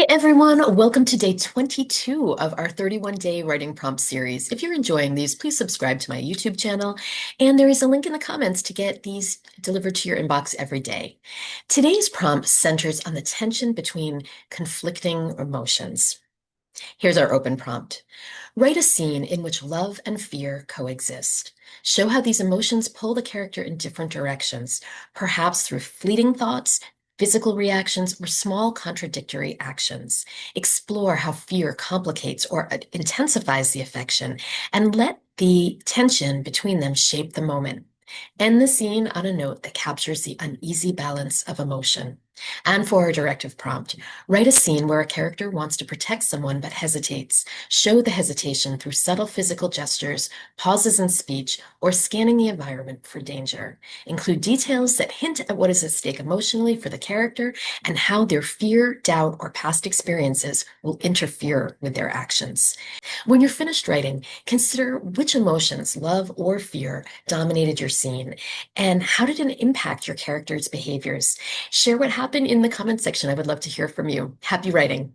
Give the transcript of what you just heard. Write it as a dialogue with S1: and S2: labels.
S1: Hey everyone, welcome to day 22 of our 31-day writing prompt series. If you're enjoying these, please subscribe to my YouTube channel, and there is a link in the comments to get these delivered to your inbox every day. Today's prompt centers on the tension between conflicting emotions. Here's our open prompt. Write a scene in which love and fear coexist. Show how these emotions pull the character in different directions, perhaps through fleeting thoughts, physical reactions, or small contradictory actions. Explore how fear complicates or intensifies the affection, and let the tension between them shape the moment. End the scene on a note that captures the uneasy balance of emotion. And for our directive prompt, write a scene where a character wants to protect someone but hesitates. Show the hesitation through subtle physical gestures, pauses in speech, or scanning the environment for danger. Include details that hint at what is at stake emotionally for the character and how their fear, doubt, or past experiences will interfere with their actions. When you're finished writing, consider which emotions, love or fear, dominated your scene, and how did it impact your character's behaviors. Share what happened in the comment section. I would love to hear from you. Happy writing.